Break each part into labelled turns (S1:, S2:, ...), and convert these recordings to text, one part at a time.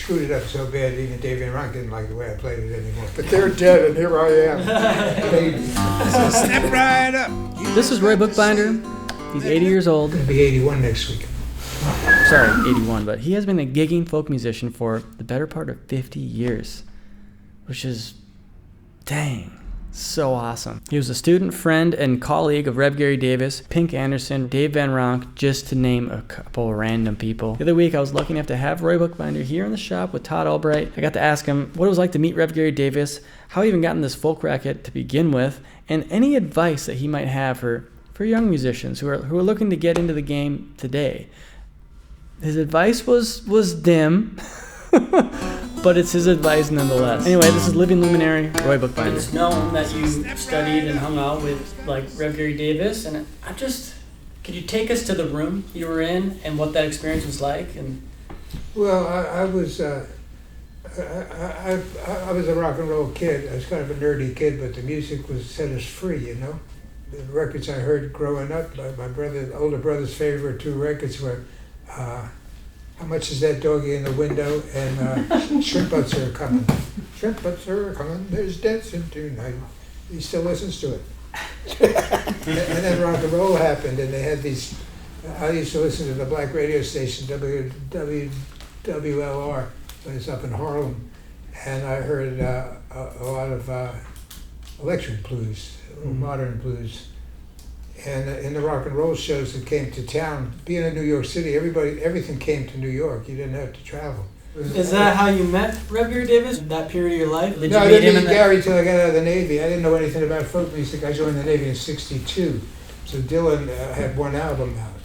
S1: screwed it up so bad, even Dave and Ronk didn't like the way I played it anymore. But they're dead, and here I am. So step right up.
S2: This is Roy Bookbinder. He's 80 years old.
S1: Going to be 81 next week.
S2: Sorry, 81, but he has been a gigging folk musician for the better part of 50 years, which is, dang, so awesome. He was a student, friend, and colleague of Rev Gary Davis, Pink Anderson, Dave Van Ronk, just to name a couple random people. The other week, I was lucky enough to have Roy Bookbinder here in the shop with Todd Albright. I got to ask him what it was like to meet Rev Gary Davis, how he even got in this folk racket to begin with, and any advice that he might have for young musicians who are looking to get into the game today. His advice was dim, but it's his advice nonetheless. Anyway, this is Living Luminary, Roy Bookbinder. It's known that you studied and hung out with like Rev Gary Davis, and could you take us to the room you were in and what that experience was like? And
S1: well, I was a rock and roll kid. I was kind of a nerdy kid, but the music set us free, you know. The records I heard growing up, my older brother's favorite two records were How Much Is That Doggy in the Window and Shrimp Butts Are Coming. Shrimp Butts Are Coming, there's dancing tonight. He still listens to it. And then rock and roll happened, and they had these, I used to listen to the black radio station, WLR, when it's up in Harlem, and I heard a lot of electric blues, modern blues. And in the rock and roll shows that came to town, being in New York City, everything came to New York. You didn't have to travel.
S2: Is that how you met Rev Gary Davis? That period of your life?
S1: No, I didn't meet Gary till I got out of the Navy. I didn't know anything about folk music. I joined the Navy in '62. So Dylan had one album out.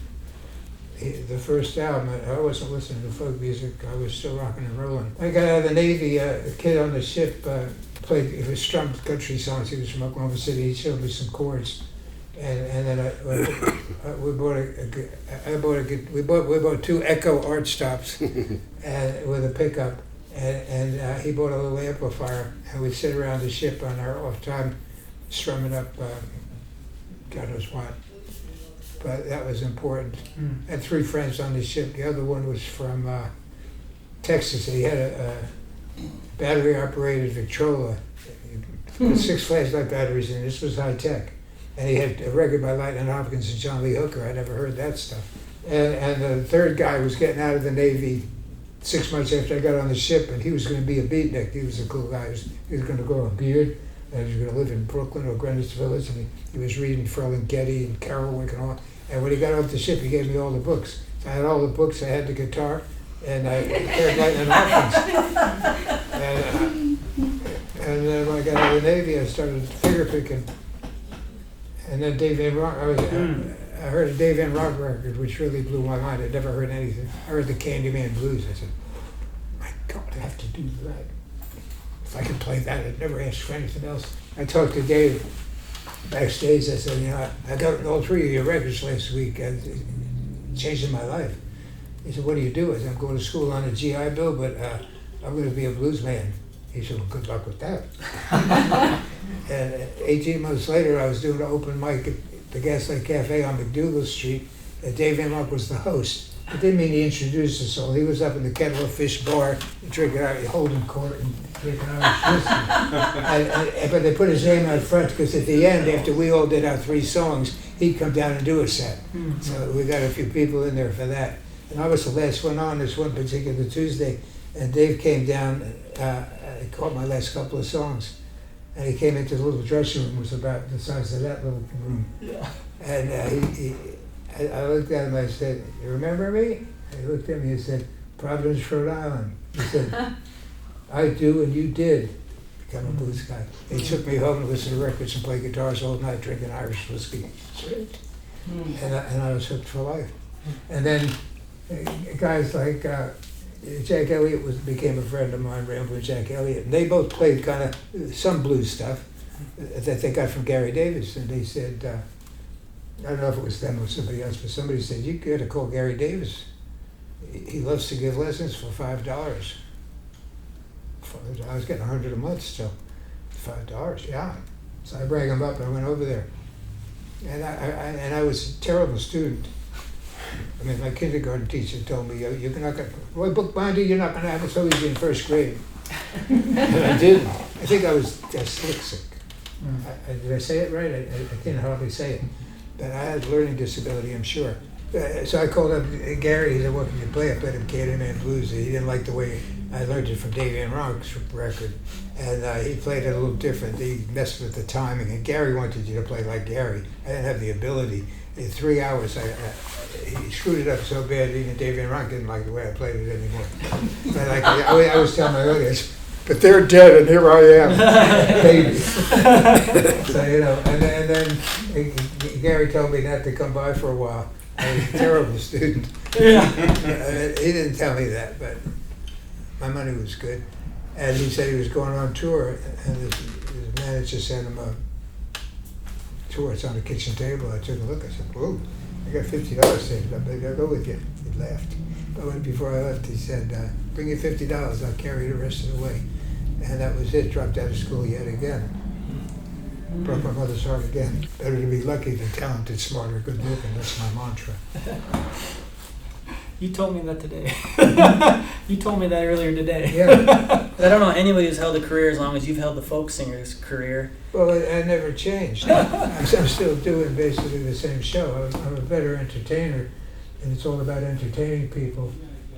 S1: The first album, I wasn't listening to folk music. I was still rocking and rolling. I got out of the Navy. A kid on the ship he strummed country songs. He was from Oklahoma City. He showed me some chords. And then we bought two Echo art stops and with a pickup, and he bought a little amplifier, and we'd sit around the ship on our off time, strumming up God knows what. But that was important. I had three friends on the ship. The other one was from Texas. He had a battery operated Victrola, with 6 flashlight batteries, and this was high tech. And he had a record by Lightnin' Hopkins and John Lee Hooker. I never heard that stuff. And the third guy was getting out of the Navy 6 months after I got on the ship, and he was going to be a beatnik. He was a cool guy. He was going to grow a beard, and he was going to live in Brooklyn or Greenwich Village, and he was reading Ferlinghetti and Kerouac and all. And when he got off the ship, he gave me all the books. So I had all the books. I had the guitar, and I heard Lightnin' Hopkins. And then when I got out of the Navy, I started finger picking. And then Dave Van Ronk, I heard a Dave Van Ronk record, which really blew my mind. I'd never heard anything. I heard the Candyman Blues. I said, my God, I have to do that. If I could play that, I'd never ask for anything else. I talked to Dave backstage. I said, I got all 3 of your records last week. It's changing my life. He said, what do you do? I said, I'm going to school on a GI Bill, but I'm going to be a blues man. He said, well, good luck with that. And 18 months later, I was doing an open mic at the Gaslight Cafe on McDougal Street. Dave Van Ronk was the host. It didn't mean he introduced us all. He was up in the Kettle of Fish bar, drinking out, holding court and drinking Irish whiskey. But they put his name out front because at the end, after we all did our 3 songs, he'd come down and do a set. Mm-hmm. So we got a few people in there for that. And I was the last one on this one particular Tuesday, and Dave came down and caught my last couple of songs. And he came into the little dressing room, was about the size of that little room. Yeah. And I looked at him, I said, you remember me? And he looked at me and said, Providence, Rhode Island. He said, I do and you did become a blues guy. He took me home and listened to records and played guitars all night, drinking Irish whiskey. And I was hooked for life. And then guys like Jack Elliot became a friend of mine, Ramblin Jack Elliot, and they both played kind of some blues stuff that they got from Gary Davis, and they said, I don't know if it was them or somebody else, but somebody said, you got to call Gary Davis. He loves to give lessons for $5. I was getting $100 a month still, $5, yeah. So I rang him up and I went over there. And I was a terrible student. I mean, my kindergarten teacher told me, you're not going to, Roy Bookbinder, you're not going to have it so easy in first grade. And I didn't. I think I was dyslexic. Did I say it right? I can't hardly say it. But I had learning disability, I'm sure. So I called up Gary. He said, "What can you play?" I played him Candyman Blues. He didn't like the way I learned it from Davey and Ronk's record. And he played it a little different. He messed with the timing. And Gary wanted you to play like Gary. I didn't have the ability. In 3 hours, he screwed it up so bad, even Davey and Ronk didn't like the way I played it anymore. But like, I was telling my audience, but they're dead and here I am, baby. So, you know, and then Gary told me not to come by for a while. I was a terrible student.
S2: Yeah.
S1: He didn't tell me that, but my money was good. And he said he was going on tour, and his manager sent him a tour. It's on the kitchen table. I took a look. I said, "Whoa, I got $50 saved up. Maybe I'll go with you." He laughed. But before I left, he said, "Bring you $50. I'll carry you the rest of the way." And that was it. Dropped out of school yet again. Broke my mother's heart again. Better to be lucky than talented, smarter, good looking. That's my mantra.
S2: You told me that today. You told me that earlier today.
S1: Yeah.
S2: I don't know anybody who's held a career as long as you've held the folk singer's career.
S1: Well, I never changed. I'm still doing basically the same show. I'm a better entertainer, and it's all about entertaining people,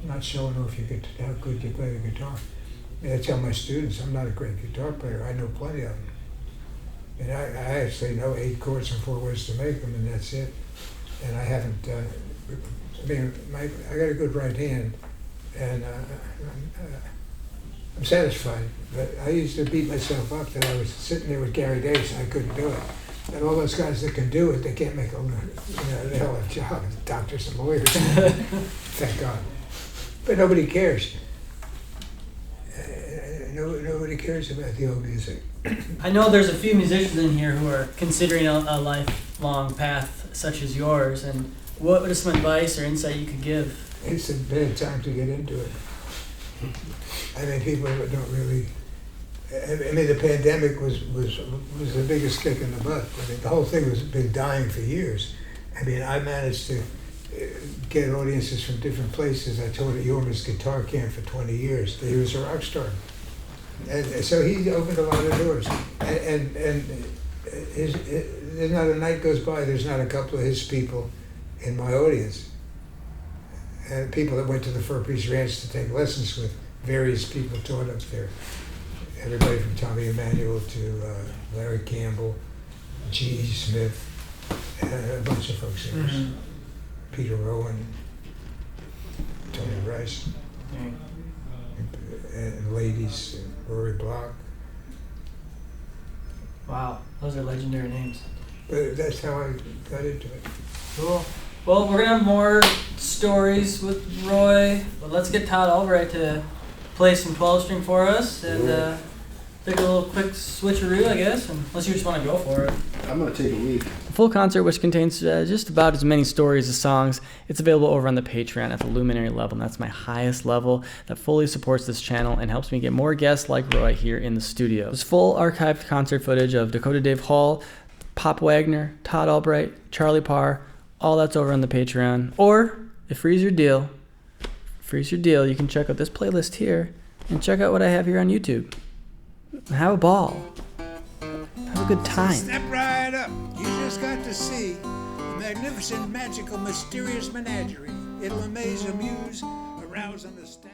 S1: not showing off how good you play the guitar. I tell my students, I'm not a great guitar player. I know plenty of them. And I actually know 8 chords and 4 ways to make them, and that's it. And I haven't, I got a good right hand, and I'm satisfied. But I used to beat myself up that I was sitting there with Gary Davis and I couldn't do it. And all those guys that can do it, they can't make they all have jobs, doctors and lawyers. Thank God. But nobody cares. Nobody cares about the old music.
S2: I know there's a few musicians in here who are considering a lifelong path such as yours, and what is some advice or insight you could give?
S1: It's a bad time to get into it. I mean, people don't really. I mean, the pandemic was the biggest kick in the butt. I mean, the whole thing was been dying for years. I mean, I managed to get audiences from different places. I taught at Yorma's guitar camp for 20 years. He was a rock star. And so he opened a lot of doors. And there's not a night goes by, there's not a couple of his people in my audience. And people that went to the Fur Priest Ranch to take lessons with various people taught up there. Everybody from Tommy Emmanuel to Larry Campbell, G.E. Smith, and a bunch of folk singers. Mm-hmm. Peter Rowan, Tony Rice, and ladies, Rory Block.
S2: Wow, those are legendary names.
S1: But that's how I got into it.
S2: Cool. Well, we're going to have more stories with Roy, but let's get Todd Albright to play some 12-string for us, and take a little quick switcheroo, I guess, unless you just want to go for it.
S3: I'm going to take a week.
S2: The full concert, which contains just about as many stories as songs, it's available over on the Patreon at the Luminary Level, and that's my highest level that fully supports this channel and helps me get more guests like Roy here in the studio. There's full archived concert footage of Dakota Dave Hall, Pop Wagner, Todd Albright, Charlie Parr, all that's over on the Patreon. Or, if freeze your deal, you can check out this playlist here and check out what I have here on YouTube. Have a ball. Have a good time.
S1: Step right up. You just got to see the magnificent, magical, mysterious menagerie. It'll amaze, amuse, arouse, understand.